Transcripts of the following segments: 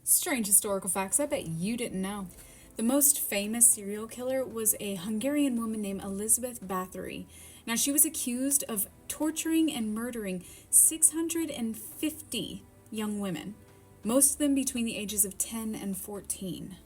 Strange historical facts I bet you didn't know. The most famous serial killer was a Hungarian woman named Elizabeth Bathory. Now, she was accused of torturing and murdering 650 young women, most of them between the ages of 10 and 14.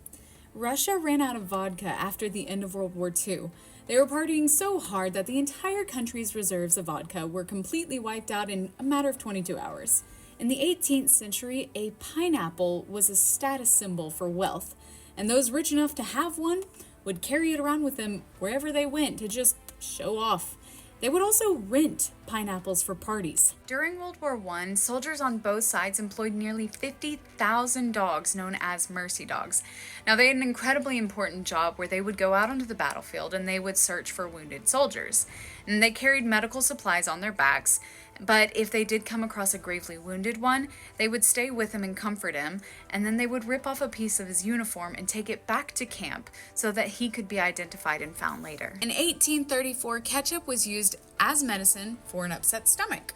Russia ran out of vodka after the end of World War II. They were partying so hard that the entire country's reserves of vodka were completely wiped out in a matter of 22 hours. In the 18th century, a pineapple was a status symbol for wealth, and those rich enough to have one would carry it around with them wherever they went to just show off. They would also rent pineapples for parties. During World War I, soldiers on both sides employed nearly 50,000 dogs known as mercy dogs. Now, they had an incredibly important job where they would go out onto the battlefield and they would search for wounded soldiers. And they carried medical supplies on their backs, but if they did come across a gravely wounded one, they would stay with him and comfort him, and then they would rip off a piece of his uniform and take it back to camp so that he could be identified and found later. In 1834, ketchup was used as medicine for an upset stomach,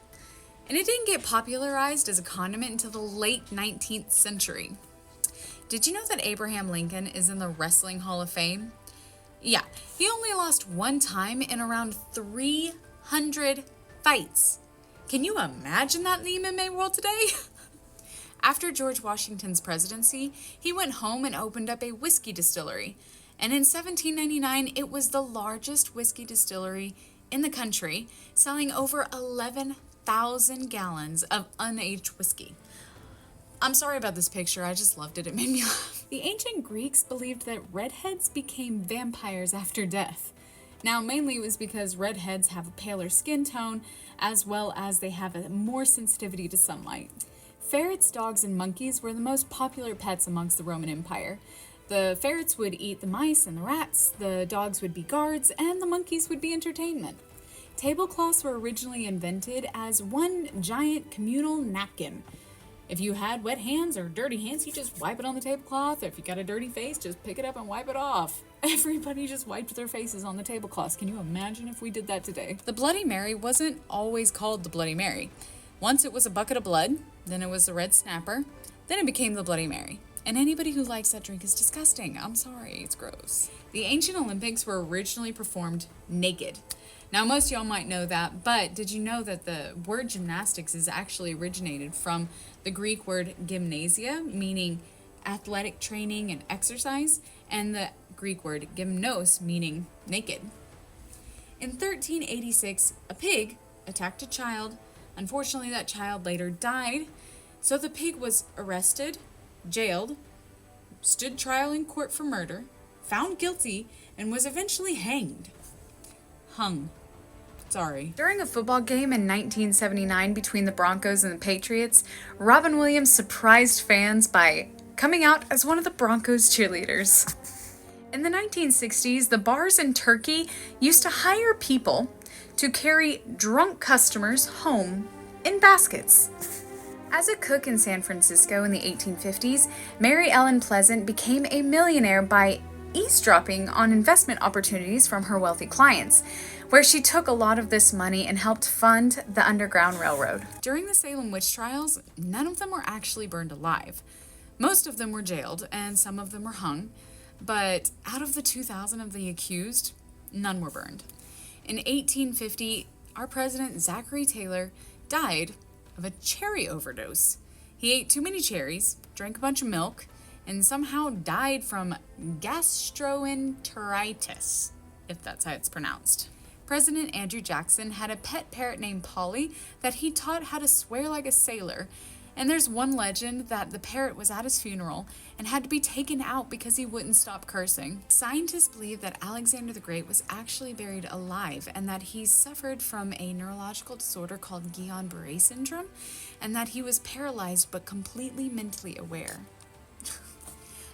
and it didn't get popularized as a condiment until the late 19th century. Did you know that Abraham Lincoln is in the Wrestling Hall of Fame? Yeah, he only lost one time in around 300 fights. Can you imagine that in the MMA world today? After George Washington's presidency, he went home and opened up a whiskey distillery. And in 1799, it was the largest whiskey distillery in the country, selling over 11,000 gallons of unaged whiskey. I'm sorry about this picture, I just loved it. It made me laugh. The ancient Greeks believed that redheads became vampires after death. Now, mainly it was because redheads have a paler skin tone, as well as they have a more sensitivity to sunlight. Ferrets, dogs, and monkeys were the most popular pets amongst the Roman Empire. The ferrets would eat the mice and the rats, the dogs would be guards, and the monkeys would be entertainment. Tablecloths were originally invented as one giant communal napkin. If you had wet hands or dirty hands, you just wipe it on the tablecloth. Or if you got a dirty face, just pick it up and wipe it off. Everybody just wiped their faces on the tablecloths. Can you imagine if we did that today? The Bloody Mary wasn't always called the Bloody Mary. Once it was a bucket of blood, then it was the Red Snapper, then it became the Bloody Mary. And anybody who likes that drink is disgusting. I'm sorry, it's gross. The ancient Olympics were originally performed naked. Now, most of y'all might know that, but did you know that the word gymnastics is actually originated from the Greek word gymnasia, meaning athletic training and exercise, and the Greek word gymnos, meaning naked. In 1386, a pig attacked a child. Unfortunately, that child later died, so the pig was arrested, jailed, stood trial in court for murder, found guilty, and was eventually hanged. Hung. Sorry. During a football game in 1979 between the Broncos and the Patriots, Robin Williams surprised fans by coming out as one of the Broncos cheerleaders. In the 1960s, the bars in Turkey used to hire people to carry drunk customers home in baskets. As a cook in San Francisco in the 1850s, Mary Ellen Pleasant became a millionaire by eavesdropping on investment opportunities from her wealthy clients, where she took a lot of this money and helped fund the Underground Railroad. During the Salem witch trials, none of them were actually burned alive. Most of them were jailed, and some of them were hung, but out of the 2,000 of the accused, none were burned. In 1850, our president, Zachary Taylor, died of a cherry overdose. He ate too many cherries, drank a bunch of milk, and somehow died from gastroenteritis, if that's how it's pronounced. President Andrew Jackson had a pet parrot named Polly that he taught how to swear like a sailor, and there's one legend that the parrot was at his funeral and had to be taken out because he wouldn't stop cursing. Scientists believe that Alexander the Great was actually buried alive and that he suffered from a neurological disorder called Guillain-Barré syndrome, and that he was paralyzed but completely mentally aware.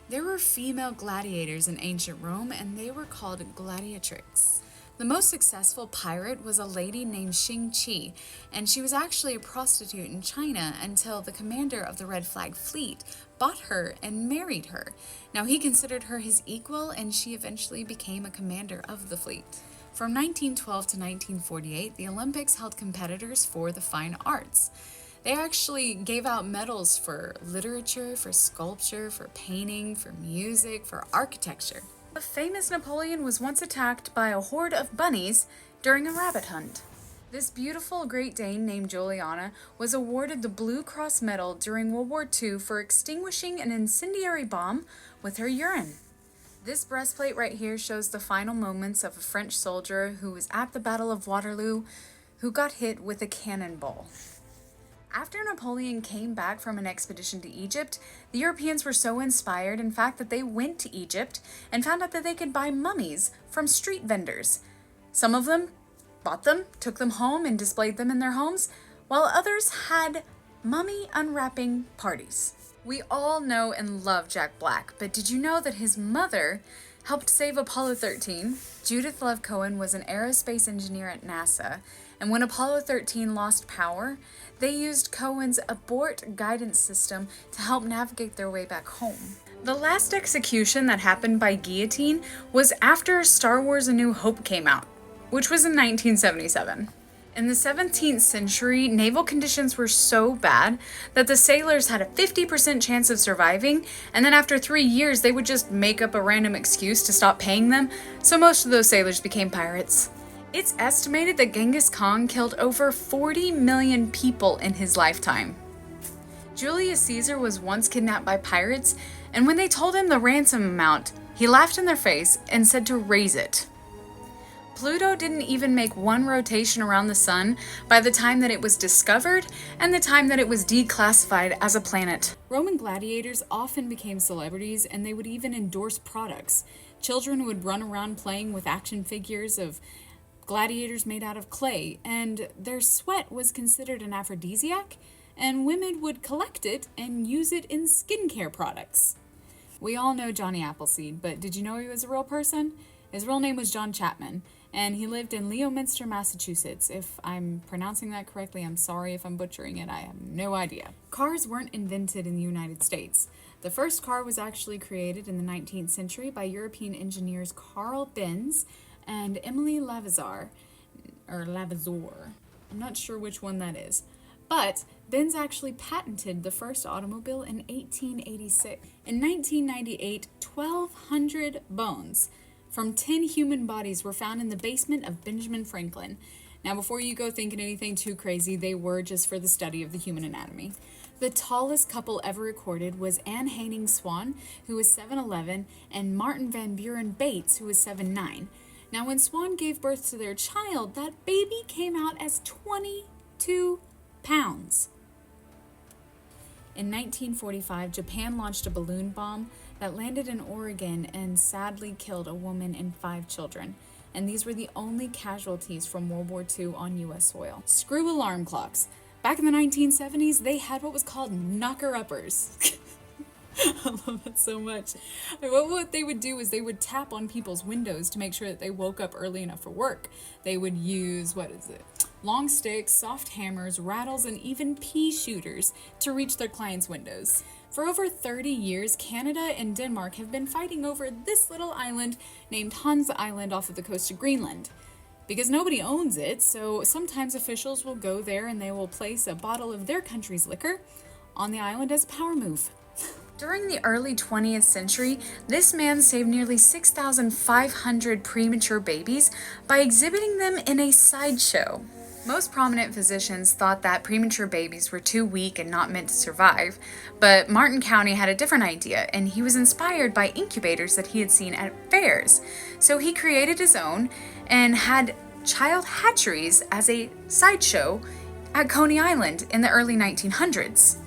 There were female gladiators in ancient Rome, and they were called gladiatrix. The most successful pirate was a lady named Xing Qi, and she was actually a prostitute in China until the commander of the Red Flag Fleet bought her and married her. Now, he considered her his equal, and she eventually became a commander of the fleet. From 1912 to 1948, the Olympics held competitors for the fine arts. They actually gave out medals for literature, for sculpture, for painting, for music, for architecture. A famous Napoleon was once attacked by a horde of bunnies during a rabbit hunt. This beautiful Great Dane named Juliana was awarded the Blue Cross Medal during World War II for extinguishing an incendiary bomb with her urine. This breastplate right here shows the final moments of a French soldier who was at the Battle of Waterloo who got hit with a cannonball. After Napoleon came back from an expedition to Egypt, the Europeans were so inspired, in fact, that they went to Egypt and found out that they could buy mummies from street vendors. Some of them bought them, took them home, and displayed them in their homes, while others had mummy unwrapping parties. We all know and love Jack Black, but did you know that his mother helped save Apollo 13? Judith Love Cohen was an aerospace engineer at NASA, and when Apollo 13 lost power, they used Cohen's abort guidance system to help navigate their way back home. The last execution that happened by guillotine was after Star Wars A New Hope came out, which was in 1977. In the 17th century, naval conditions were so bad that the sailors had a 50% chance of surviving, and then after 3 years, they would just make up a random excuse to stop paying them, so most of those sailors became pirates. It's estimated that Genghis Khan killed over 40 million people in his lifetime. Julius Caesar was once kidnapped by pirates, and when they told him the ransom amount, he laughed in their face and said to raise it. Pluto didn't even make one rotation around the sun by the time that it was discovered and the time that it was declassified as a planet. Roman gladiators often became celebrities, and they would even endorse products. Children would run around playing with action figures of gladiators made out of clay, and their sweat was considered an aphrodisiac, and women would collect it and use it in skincare products. We all know Johnny Appleseed, but did you know he was a real person? His real name was John Chapman, and he lived in Leominster, Massachusetts. If I'm pronouncing that correctly, I'm sorry if I'm butchering it, I have no idea. Cars weren't invented in the United States. The first car was actually created in the 19th century by European engineers Carl Benz and Emily Lavazor. I'm not sure which one that is. But Benz actually patented the first automobile in 1886. In 1998, 1,200 bones from 10 human bodies were found in the basement of Benjamin Franklin. Now, before you go thinking anything too crazy, they were just for the study of the human anatomy. The tallest couple ever recorded was Anne Haining Swan, who was 7'11", and Martin Van Buren Bates, who was 7'9". Now, when Swan gave birth to their child, that baby came out as 22 pounds. In 1945, Japan launched a balloon bomb that landed in Oregon and sadly killed a woman and 5 children. And these were the only casualties from World War II on U.S. soil. Screw alarm clocks. Back in the 1970s, they had what was called knocker-uppers. I love that so much. What they would do is they would tap on people's windows to make sure that they woke up early enough for work. They would use, long sticks, soft hammers, rattles, and even pea shooters to reach their clients' windows. For over 30 years, Canada and Denmark have been fighting over this little island named Hans Island off of the coast of Greenland. Because nobody owns it, so sometimes officials will go there and they will place a bottle of their country's liquor on the island as a power move. During the early 20th century, this man saved nearly 6,500 premature babies by exhibiting them in a sideshow. Most prominent physicians thought that premature babies were too weak and not meant to survive, but Martin County had a different idea, and he was inspired by incubators that he had seen at fairs. So he created his own and had child hatcheries as a sideshow at Coney Island in the early 1900s.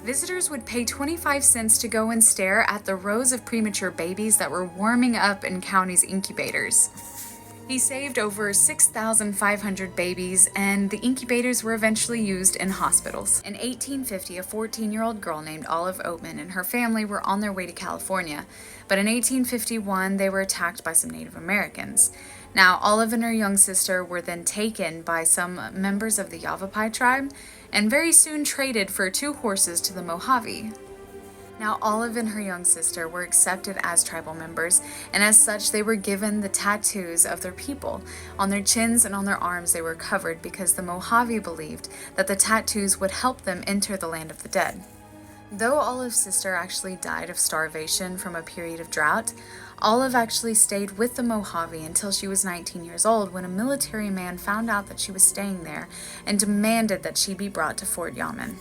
Visitors would pay 25 cents to go and stare at the rows of premature babies that were warming up in County's incubators. He saved over 6,500 babies, and the incubators were eventually used in hospitals. In 1850, a 14-year-old girl named Olive Oatman and her family were on their way to California, but in 1851, they were attacked by some Native Americans. Now, Olive and her young sister were then taken by some members of the Yavapai tribe, and very soon traded for 2 horses to the Mojave. Now, Olive and her young sister were accepted as tribal members, and as such, they were given the tattoos of their people. On their chins and on their arms, they were covered because the Mojave believed that the tattoos would help them enter the land of the dead. Though Olive's sister actually died of starvation from a period of drought, Olive actually stayed with the Mojave until she was 19 years old when a military man found out that she was staying there and demanded that she be brought to Fort Yaman.